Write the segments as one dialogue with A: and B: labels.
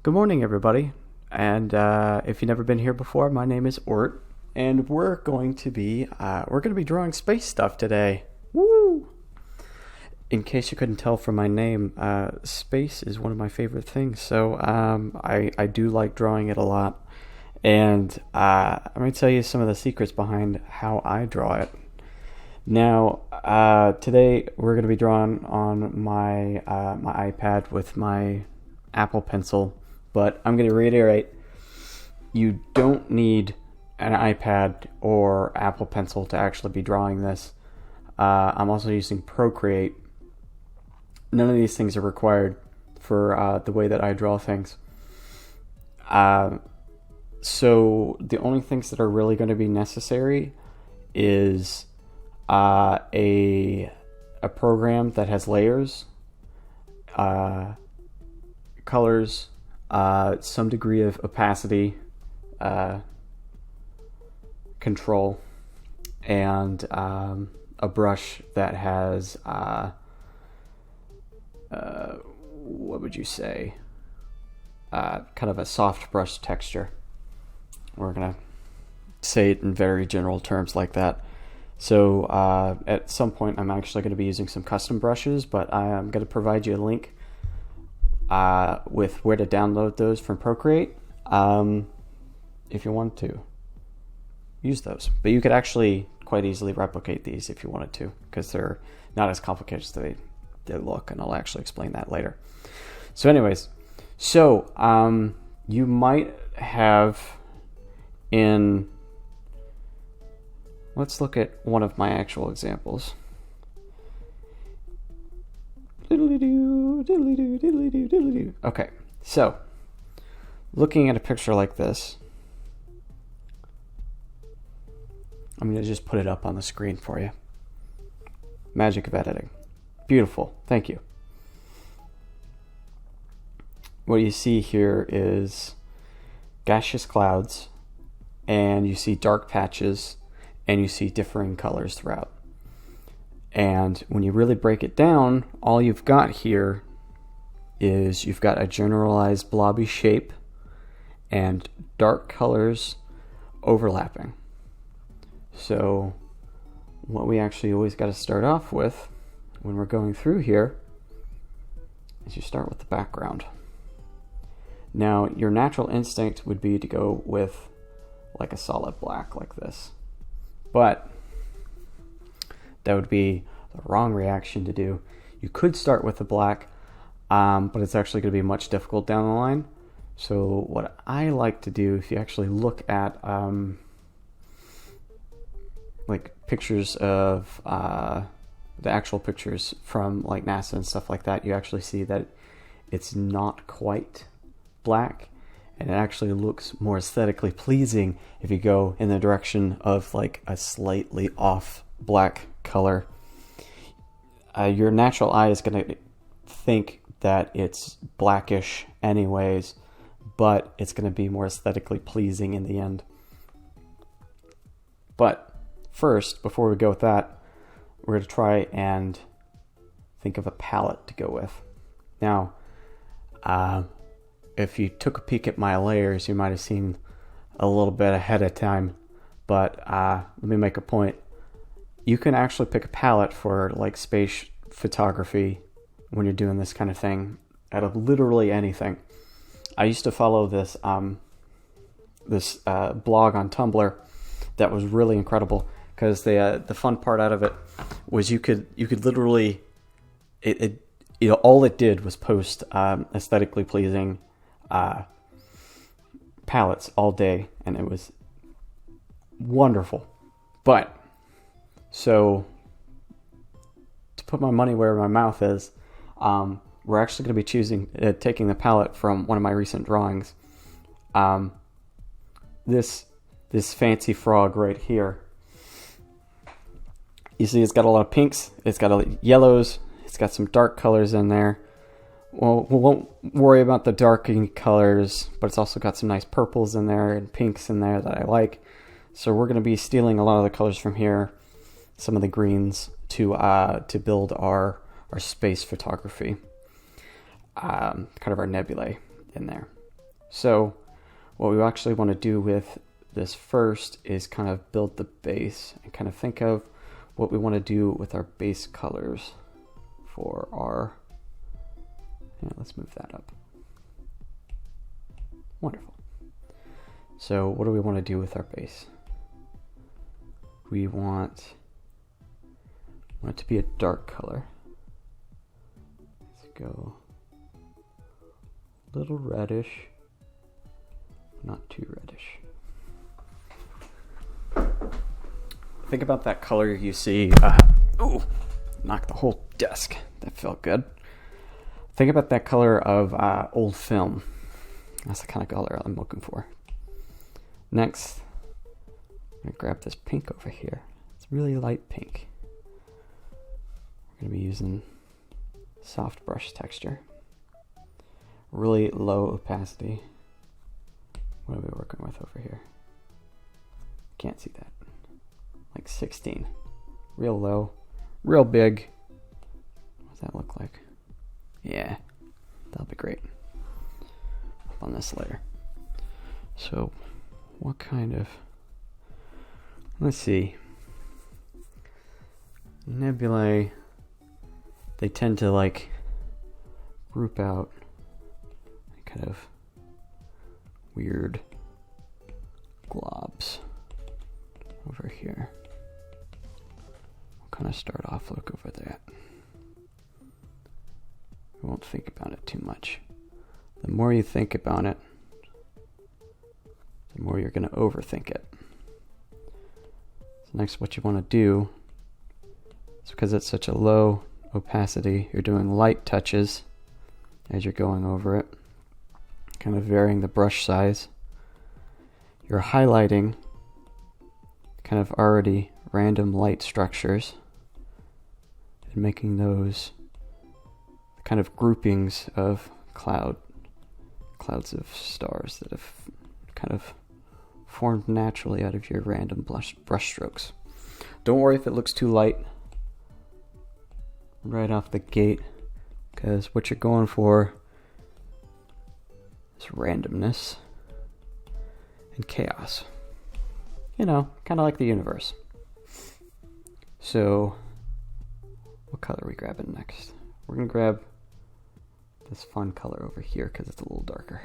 A: Good morning, everybody. And if you've never been here before, my name is Ort, and we're going to be drawing space stuff today. Woo! In case you couldn't tell from my name, space is one of my favorite things. So I do like drawing it a lot, and I'm going to tell you some of the secrets behind how I draw it. Now, today we're going to be drawing on my my iPad with my Apple Pencil. But I'm going to reiterate, you don't need an iPad or Apple Pencil to actually be drawing this. I'm also using Procreate. None of these things are required for the way that I draw things. So the only things that are really going to be necessary is a program that has layers, colors, some degree of opacity control, and a brush that has what would you say, kind of a soft brush texture. We're gonna say it in very general terms like that. So at some point I'm actually going to be using some custom brushes, but I'm going to provide you a link with where to download those from Procreate, if you want to use those. But you could actually quite easily replicate these if you wanted to, because they're not as complicated as they look, and I'll actually explain that later. So anyways, you might have let's look at one of my actual examples. Okay, so looking at a picture like this, I'm going to just put it up on the screen for you. Magic of editing. Beautiful. Thank you. What you see here is gaseous clouds, and you see dark patches, and you see differing colors throughout. And when you really break it down, all you've got here is you've got a generalized blobby shape and dark colors overlapping. So what we actually always got to start off with when we're going through here is you start with the background. Now, your natural instinct would be to go with like a solid black like this, but that would be the wrong reaction to do. You could start with the black, but it's actually going to be much difficult down the line. So what I like to do, if you actually look at like pictures of the actual pictures from like NASA and stuff like that, you actually see that it's not quite black, and it actually looks more aesthetically pleasing if you go in the direction of like a slightly off black color. Your natural eye is going to think that it's blackish anyways, but it's going to be more aesthetically pleasing in the end. But first, before we go with that, we're going to try and think of a palette to go with. Now, if you took a peek at my layers, you might have seen a little bit ahead of time, but let me make a point. You can actually pick a palette for like space photography when you're doing this kind of thing out of literally anything. I used to follow this blog on Tumblr that was really incredible, because the fun part out of it was you could literally all it did was post aesthetically pleasing palettes all day, and it was wonderful. But so to put my money where my mouth is, we're actually going to be taking the palette from one of my recent drawings. This fancy frog right here. You see, it's got a lot of pinks, it's got a yellows, it's got some dark colors in there. Well, we won't worry about the darkening colors, but it's also got some nice purples in there and pinks in there that I like. So we're going to be stealing a lot of the colors from here, some of the greens, to build our space photography, kind of our nebulae in there. So what we actually want to do with this first is kind of build the base and kind of think of what we want to do with our base colors for our, let's move that up. Wonderful. So what do we want to do with our base? We want it to be a dark color. Let's go a little reddish, not too reddish. Think about that color you see. Ooh, knocked the whole desk. That felt good. Think about that color of old film. That's the kind of color I'm looking for. Next, I'm going to grab this pink over here. It's really light pink. We're going to be using soft brush texture. Really low opacity. What are we working with over here? Can't see that. Like 16. Real low. Real big. What does that look like? Yeah, that'll be great. Up on this layer. So, what kind of... Let's see. Nebulae, they tend to like group out kind of weird globs over here. We'll kind of start off, look over that. We won't think about it too much. The more you think about it, the more you're going to overthink it. So next, what you want to do is, because it's such a low opacity, you're doing light touches as you're going over it, kind of varying the brush size. You're highlighting kind of already random light structures and making those kind of groupings of clouds of stars that have kind of formed naturally out of your random brush strokes. Don't worry if it looks too light right off the gate, because what you're going for is randomness and chaos. You know, kind of like the universe. So, what color are we grabbing next? We're going to grab this fun color over here because it's a little darker.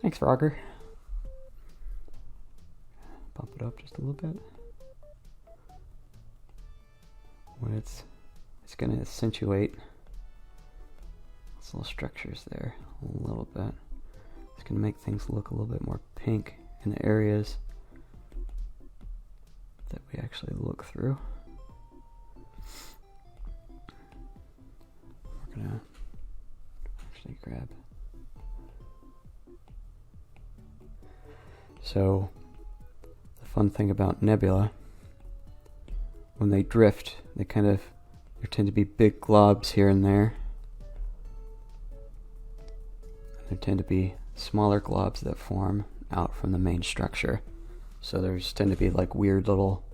A: Thanks, Roger. Bump it up just a little bit. When it's going to accentuate those little structures there a little bit. It's going to make things look a little bit more pink in the areas that we actually look through. We're going to actually grab. So, the fun thing about Nebula, when they drift, there tend to be big globs here and there. There tend to be smaller globs that form out from the main structure. So there's tend to be like weird little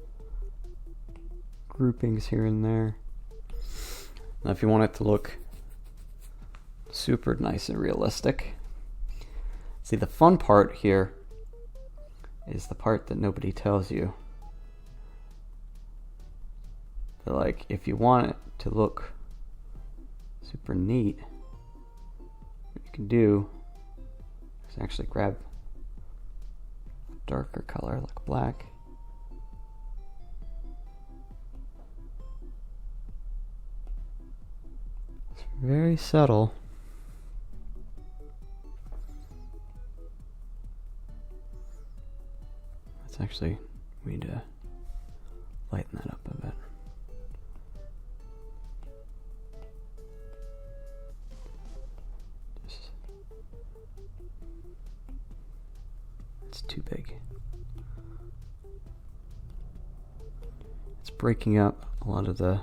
A: groupings here and there. Now if you want it to look super nice and realistic, see, the fun part here is the part that nobody tells you. So like, if you want it to look super neat, what you can do is actually grab a darker color like black. It's very subtle. It's actually, we need to lighten that up a bit. It's too big. It's breaking up a lot of the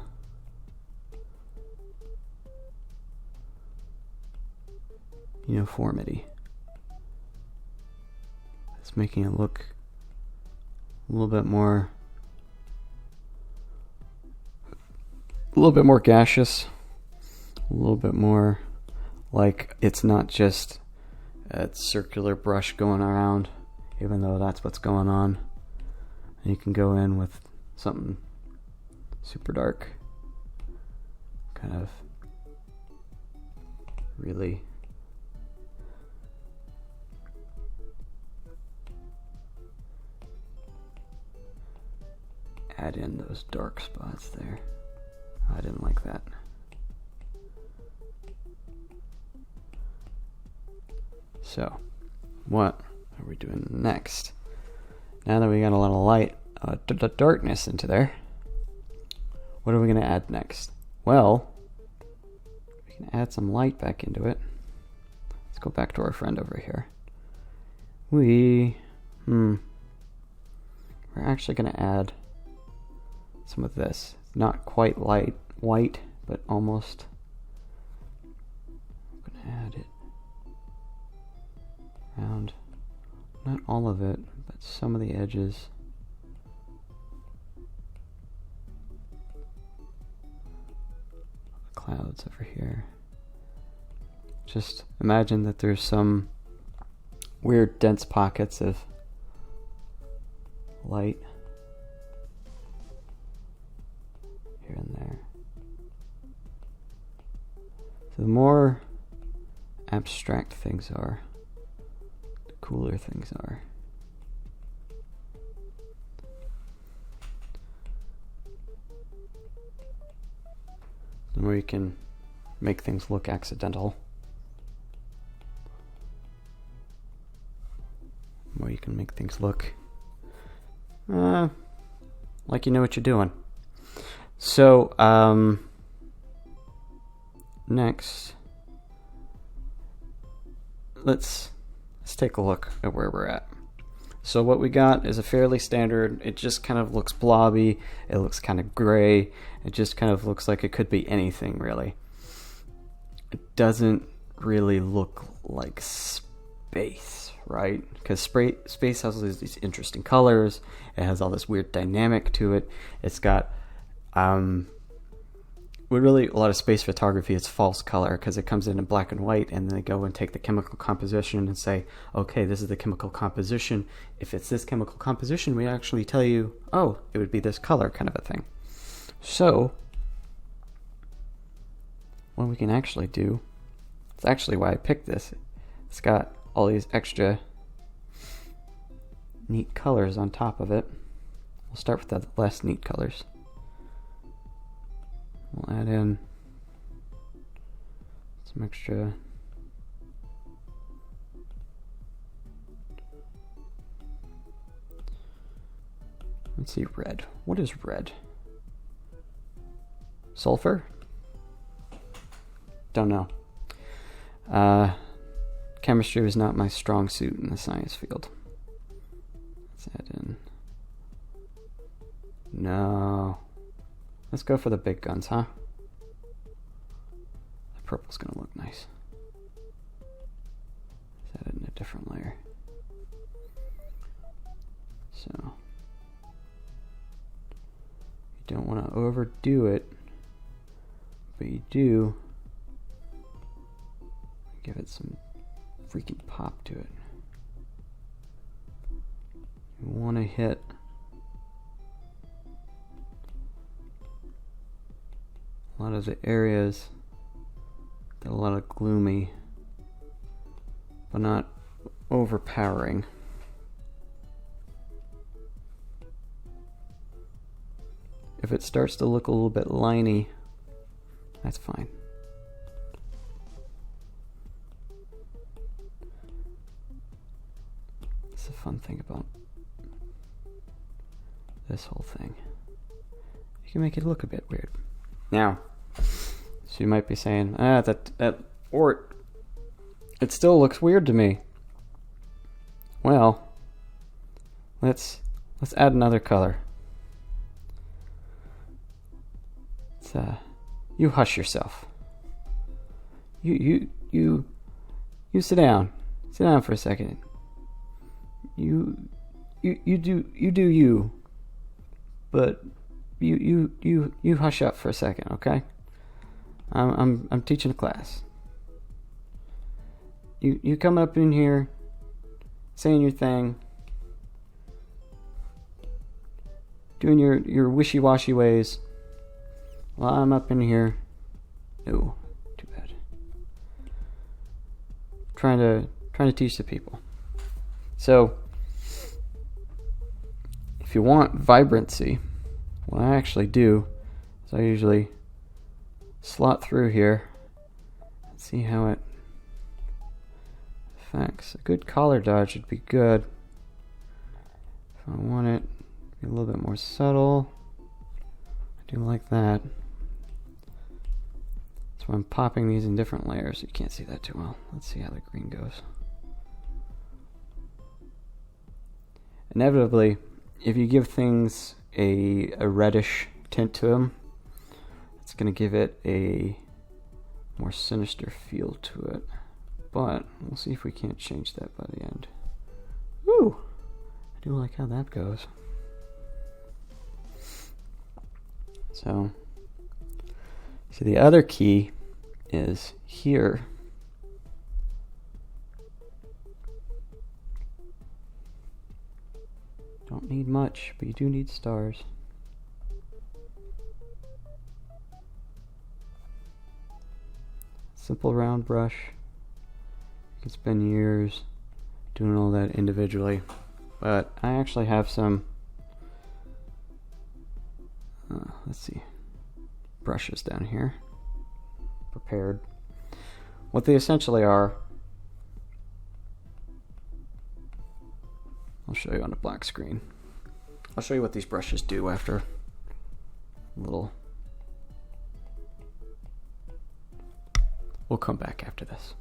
A: uniformity. It's making it look a little bit more gaseous, a little bit more like it's not just that circular brush going around, even though that's what's going on. And you can go in with something super dark, kind of really add in those dark spots there. I didn't like that. So, what are we doing next? Now that we got a lot of light, darkness into there, what are we going to add next? Well, we can add some light back into it. Let's go back to our friend over here. We're actually going to add some of this. It's not quite white, but almost. I'm going to add it around, not all of it, but some of the edges. The clouds over here. Just imagine that there's some weird dense pockets of light here and there. So the more abstract things are, the cooler things are. The more you can make things look accidental, the more you can make things look like you know what you're doing. So, next, let's take a look at where we're at. So what we got is a fairly standard, it just kind of looks blobby, it looks kind of gray, it just kind of looks like it could be anything really. It doesn't really look like space, right? Because space has these interesting colors, it has all this weird dynamic to it, it's got really a lot of space photography is false color because it comes in black and white, and then they go and take the chemical composition and say, okay, this is the chemical composition. If it's this chemical composition, we actually tell you, oh, it would be this color, kind of a thing. So what we can actually do, it's actually why I picked this. It's got all these extra neat colors on top of it. We'll start with the less neat colors. We'll add in some extra let's see, red. What is red? Sulfur? Don't know. Chemistry was not my strong suit in the science field. Let's add in. No. Let's go for the big guns, huh? The purple's gonna look nice. Let's add it in a different layer. So, you don't want to overdo it, but you do give it some freaking pop to it. You want to hit a lot of the areas that are a lot of gloomy, but not overpowering. If it starts to look a little bit liney, that's fine. It's a fun thing about this whole thing. You can make it look a bit weird. Now, so you might be saying, or it still looks weird to me. Well, let's add another color. You hush yourself. You sit down. Sit down for a second. You do you. But you hush up for a second, okay? I'm teaching a class. you come up in here, saying your thing, doing your wishy-washy ways, while I'm up in here. No, too bad. Trying to teach the people. So, if you want vibrancy, what I actually do is I usually slot through here and see how it affects. A good collar dodge would be good. If I want it to be a little bit more subtle, I do like that. So I'm popping these in different layers. You can't see that too well. Let's see how the green goes. Inevitably, if you give things a reddish tint to them, it's going to give it a more sinister feel to it. But we'll see if we can't change that by the end. Woo! I do like how that goes. So the other key is here. Don't need much, but you do need stars. Simple round brush. You can spend years doing all that individually, but I actually have some let's see, brushes down here prepared. What they essentially are, I'll show you on a black screen. I'll show you what these brushes do after a little. We'll come back after this.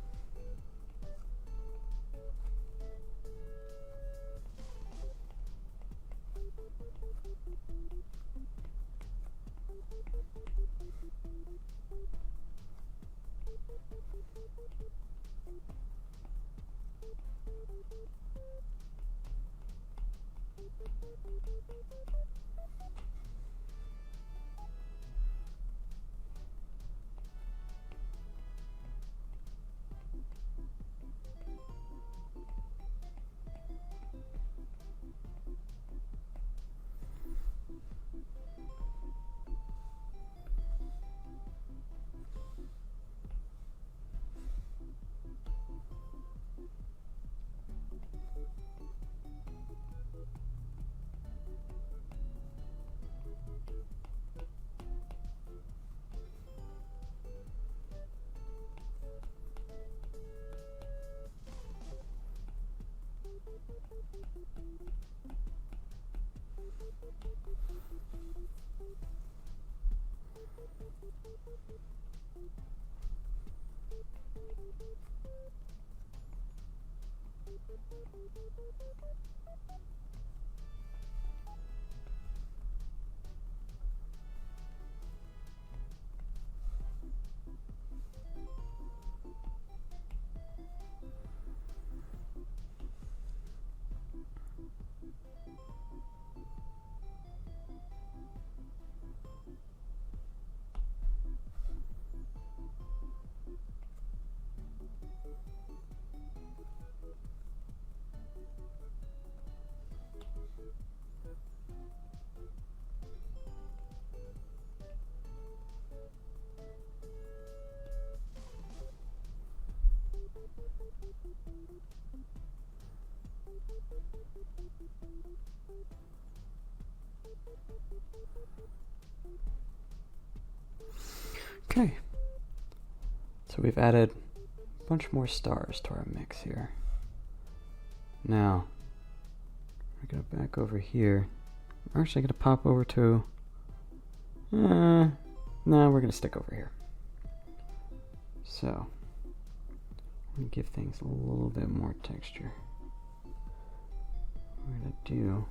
A: Okay, so we've added a bunch more stars to our mix here. Now, we're going to back over here. We're actually going to pop over to, no, we're going to stick over here. So, we're going to give things a little bit more texture. What we're going to do,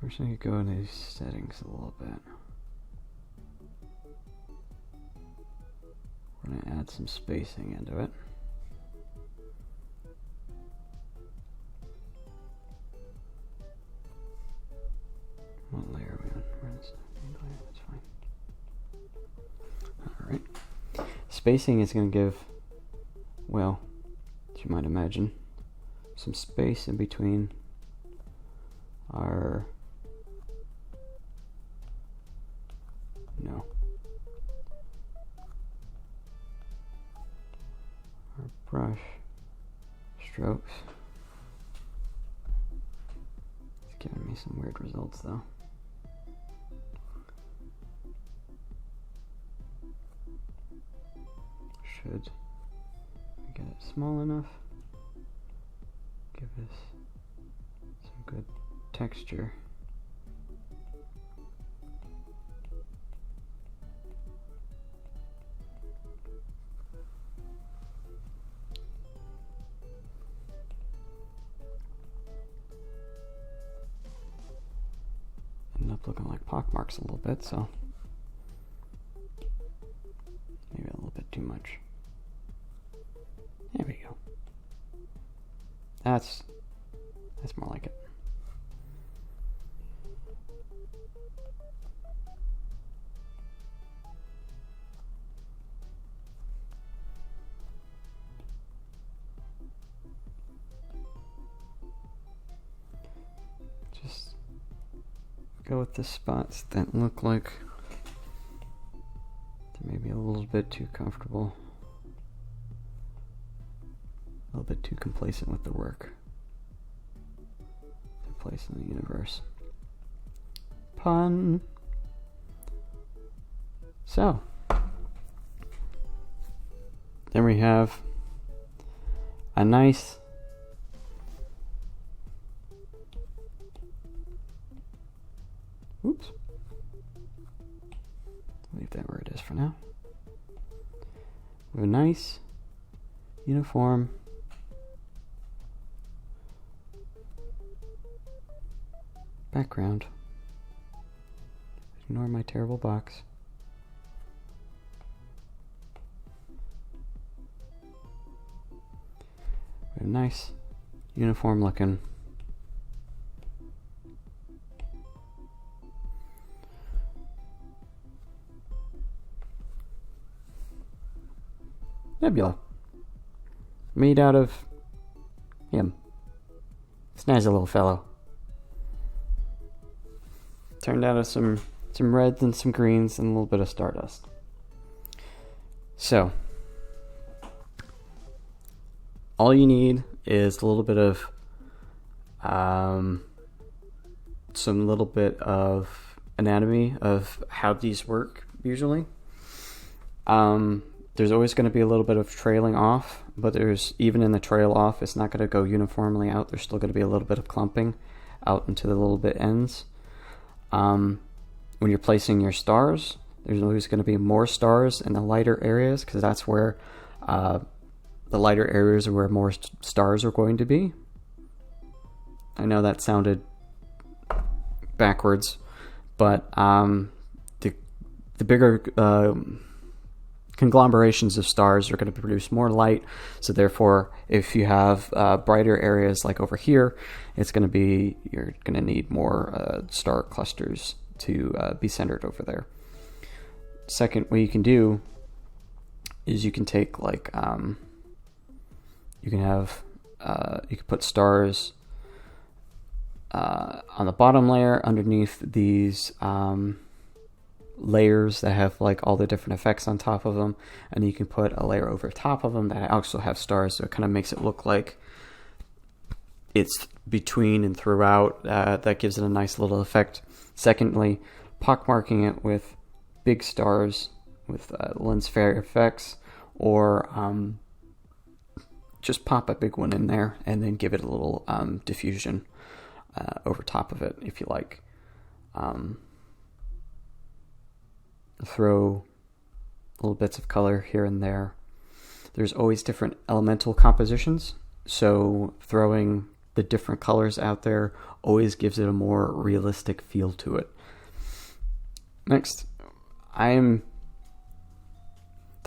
A: we're just going to go into these settings a little bit. We're going to add some spacing into it. What layer are we on? We're on the second layer, that's fine. Alright. Spacing is going to give well, as you might imagine, some space in between our our brush strokes. It's giving me some weird results though. Should get it small enough, give us some good texture. End up looking like pockmarks a little bit, so maybe a little bit too much. There we go. That's more like it. Just go with the spots that look like they're maybe a little bit too comfortable. A little bit too complacent with the work. Their place in the universe. Pun. So, then we have a nice oops. Leave that where it is for now. We have a nice uniform background. Ignore my terrible box. We have a nice uniform looking Nebula, made out of him. Snazzy little fellow. Turned out of some reds and some greens and a little bit of stardust. So, all you need is a little bit of some little bit of anatomy of how these work usually. There's always going to be a little bit of trailing off, but there's even in the trail off, it's not going to go uniformly out. There's still going to be a little bit of clumping out into the little bit ends. When you're placing your stars, there's always going to be more stars in the lighter areas because that's where the lighter areas are where more stars are going to be. I know that sounded backwards, but the bigger conglomerations of stars are going to produce more light, so therefore if you have brighter areas like over here, you're going to need more star clusters to be centered over there. Second, what you can do is you can take like you can put stars on the bottom layer underneath these layers that have like all the different effects on top of them, and you can put a layer over top of them that also have stars, so it kind of makes it look like it's between and throughout. That gives it a nice little effect. Secondly, pockmarking it with big stars with lens flare effects, or just pop a big one in there and then give it a little diffusion over top of it if you like. Throw little bits of color here and there. There's always different elemental compositions, so throwing the different colors out there always gives it a more realistic feel to it. Next, thank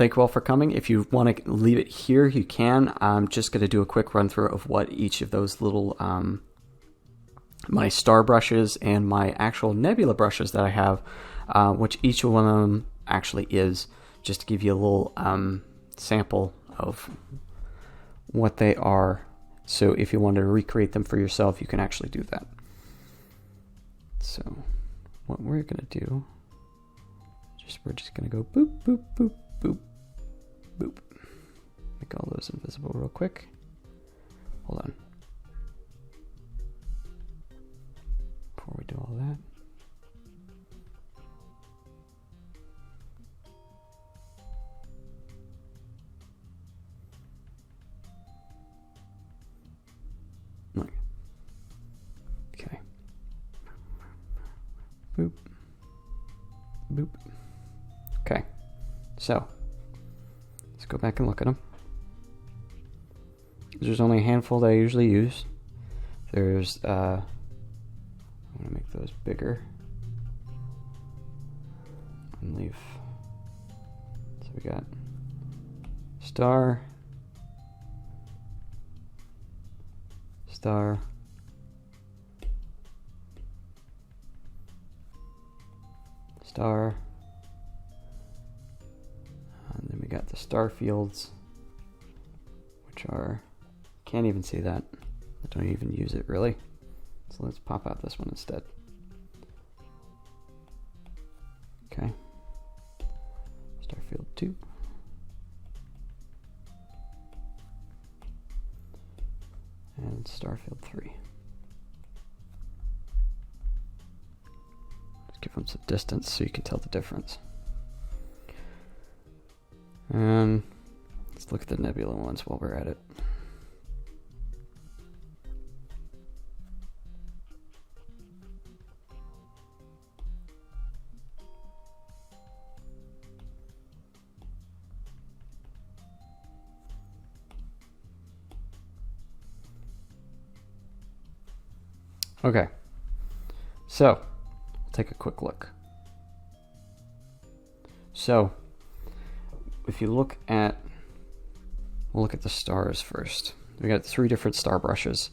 A: you all for coming. If you want to leave it here, you can. I'm just going to do a quick run through of what each of those little my star brushes and my actual nebula brushes that I have, which each one of them actually is, just to give you a little sample of what they are. So if you wanted to recreate them for yourself, you can actually do that. So what we're going to do, we're just going to go boop, boop, boop, boop, boop. Make all those invisible real quick. Hold on. Before we do all that. Okay. Boop. Boop. Okay. So, let's go back and look at them. There's only a handful that I usually use. There's, I'm going to make those bigger. And leave. So we got star, star, star, and then we got the star fields, which are, can't even see that. I don't even use it really. So let's pop out this one instead. Okay. Star field 2. And star field 3. Let's give them some distance so you can tell the difference. And let's look at the nebula ones while we're at it. Okay, so we'll take a quick look. So if you look at, we'll look at the stars first. We got 3 different star brushes.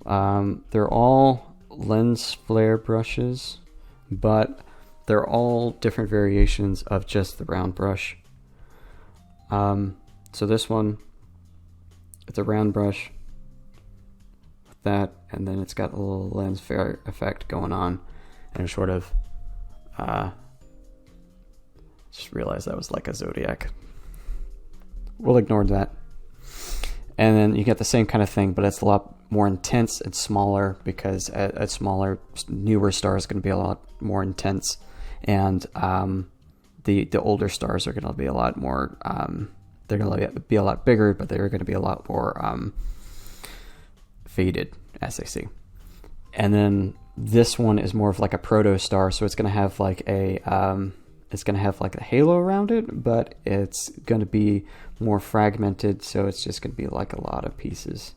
A: They're all lens flare brushes, but they're all different variations of just the round brush. So this one, it's a round brush with that, and then it's got a little lens flare effect going on, and sort of just realized that was like a zodiac. We'll ignore that. And then you get the same kind of thing, but it's a lot more intense and smaller, because a smaller, newer star is going to be a lot more intense, and the older stars are going to be a lot more. They're going to be a lot bigger, but they're going to be a lot more faded, as they see. And then this one is more of like a proto star, so it's going to have like a halo around it, but it's going to be more fragmented, so it's just going to be like a lot of pieces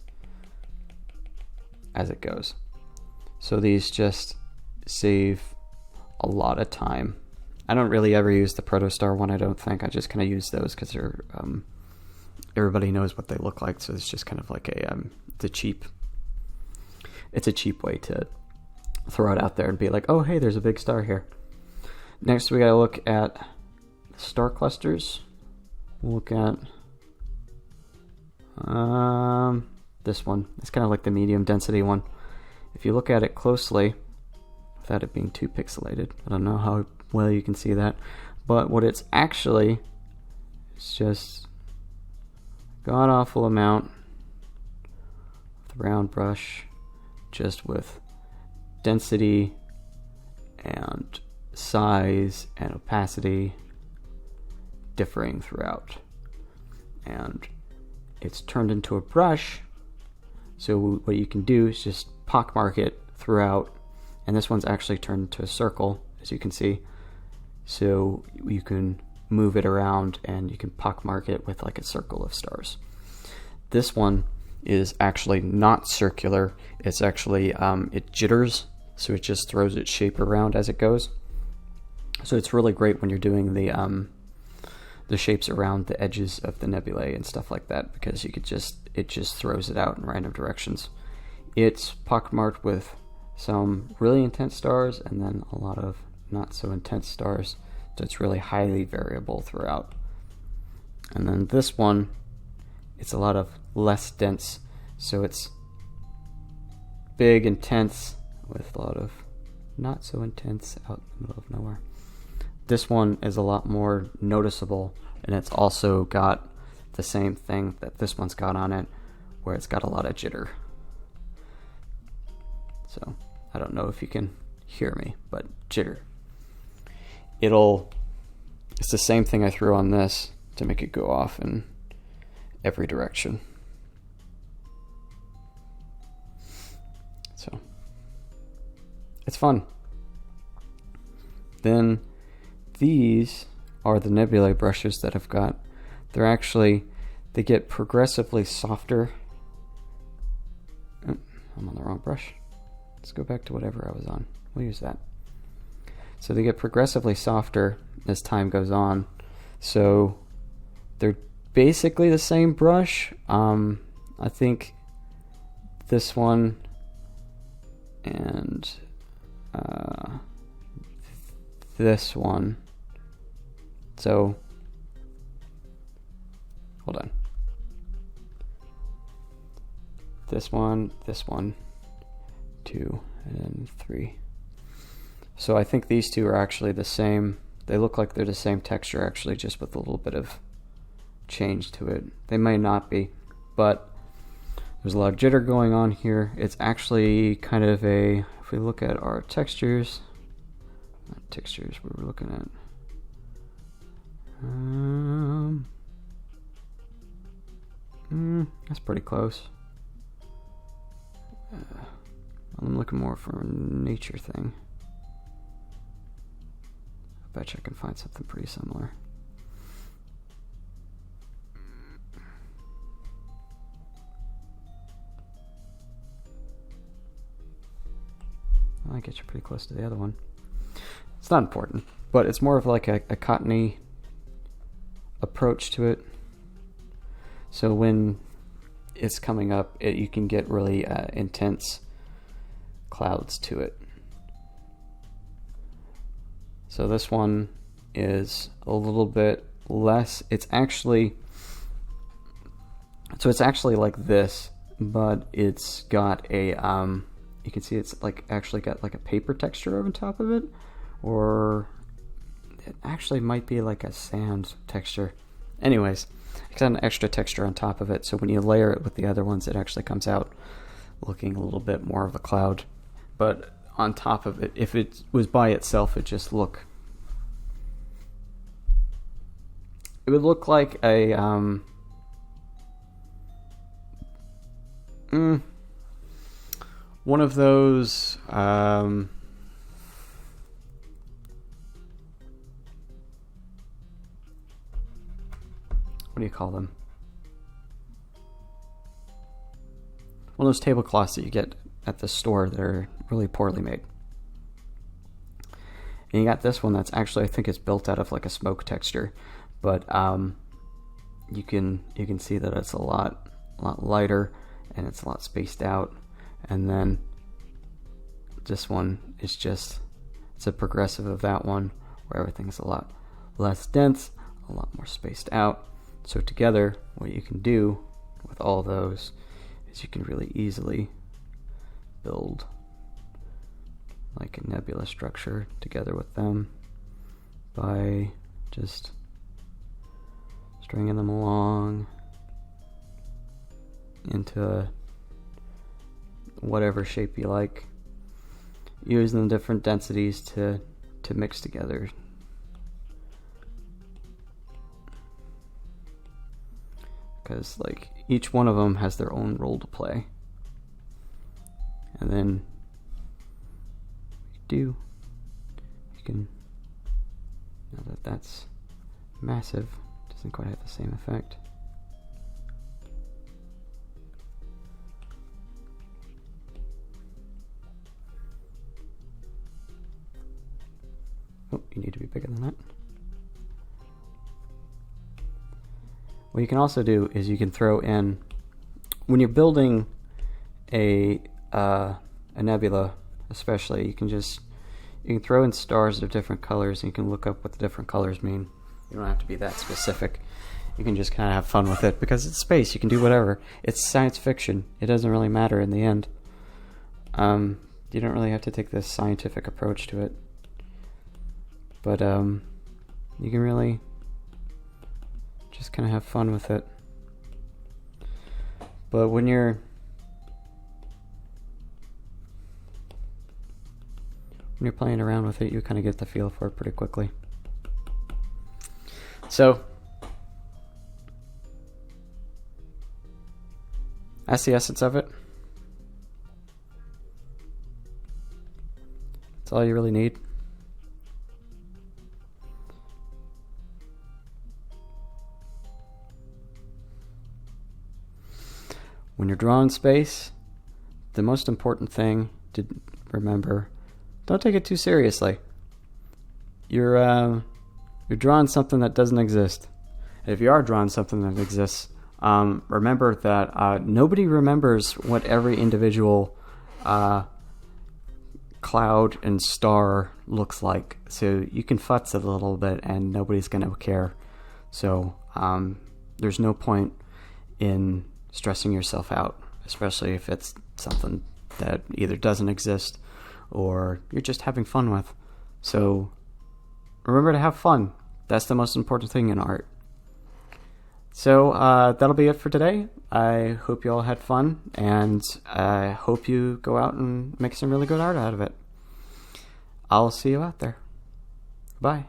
A: as it goes. So these just save a lot of time. I don't really ever use the protostar one, I don't think. I just kind of use those because they're everybody knows what they look like, so it's just kind of like it's a cheap way to throw it out there and be like, oh hey, there's a big star here. Next we gotta look at star clusters. We'll look at this one. It's kind of like the medium density one. If you look at it closely, without it being too pixelated, I don't know how well you can see that, but what it's actually, it's just god awful amount with round brush, just with density and size and opacity differing throughout, and it's turned into a brush. So what you can do is just pockmark it throughout, and this one's actually turned into a circle, as you can see, so you can move it around and you can pockmark it with like a circle of stars. This one is actually not circular. It's actually it jitters, so it just throws its shape around as it goes. So it's really great when you're doing the shapes around the edges of the nebulae and stuff like that, because you could it just throws it out in random directions. It's pockmarked with some really intense stars and then a lot of not so intense stars, so it's really highly variable throughout. And then this one it's a lot of less dense. So it's big, intense, with a lot of not so intense out in the middle of nowhere. This one is a lot more noticeable, and it's also got the same thing that this one's got on it, where it's got a lot of jitter. So I don't know if you can hear me, but jitter. It's the same thing I threw on this to make it go off in every direction. So it's fun. Then these are the Nebula brushes that I've got. They get progressively softer. Oh, I'm on the wrong brush. Let's go back to whatever I was on. We'll use that. So they get progressively softer as time goes on. So they're basically the same brush. I think this one and this one. So hold on. This one, 2, and then 3. So I think these two are actually the same. They look like they're the same texture, actually, just with a little bit of change to it. They may not be, but there's a lot of jitter going on here. It's actually kind of if we look at our textures, not textures, we were looking at. That's pretty close. I'm looking more for a nature thing. I bet you I can find something pretty similar. Well, I get you pretty close to the other one. It's not important, but it's more of like a cottony approach to it. So when it's coming up, you can get really intense clouds to it. So this one is a little bit less. It's actually like this, but it's got a you can see it's like actually got like a paper texture over top of it, or it actually might be like a sand texture. Anyways, it's got an extra texture on top of it, so when you layer it with the other ones, it actually comes out looking a little bit more of a cloud. But on top of it, if it was by itself, it would look like a one of those what do you call them? One of those tablecloths that you get at the store that are really poorly made. And you got this one that's actually, I think it's built out of like a smoke texture, but you can see that it's a lot lighter and it's a lot spaced out. And then this one is it's a progressive of that one, where everything's a lot less dense, a lot more spaced out. So together, what you can do with all those is you can really easily build like a nebula structure together with them by just stringing them along into whatever shape you like, using the different densities to mix together. Because like each one of them has their own role to play. And then you can, now that that's massive, doesn't quite have the same effect. Oh, you need to be bigger than that. What you can also do is you can throw in, when you're building a nebula, especially, you can throw in stars of different colors, and you can look up what the different colors mean. You don't have to be that specific. you can just kind of have fun with it because it's space. You can do whatever. It's science fiction. It doesn't really matter in the end. You don't really have to take this scientific approach to it. But you can really just kind of have fun with it. But when you're playing around with it, you kind of get the feel for it pretty quickly. So that's the essence of it. That's all you really need. When you're drawing space, the most important thing to remember, don't take it too seriously. You're drawing something that doesn't exist. And if you are drawing something that exists, remember that nobody remembers what every individual cloud and star looks like. So you can futz it a little bit and nobody's going to care. So there's no point in stressing yourself out, especially if it's something that either doesn't exist or you're just having fun with. So remember to have fun. That's the most important thing in art. So that'll be it for today. I hope you all had fun, and I hope you go out and make some really good art out of it. I'll see you out there. Bye.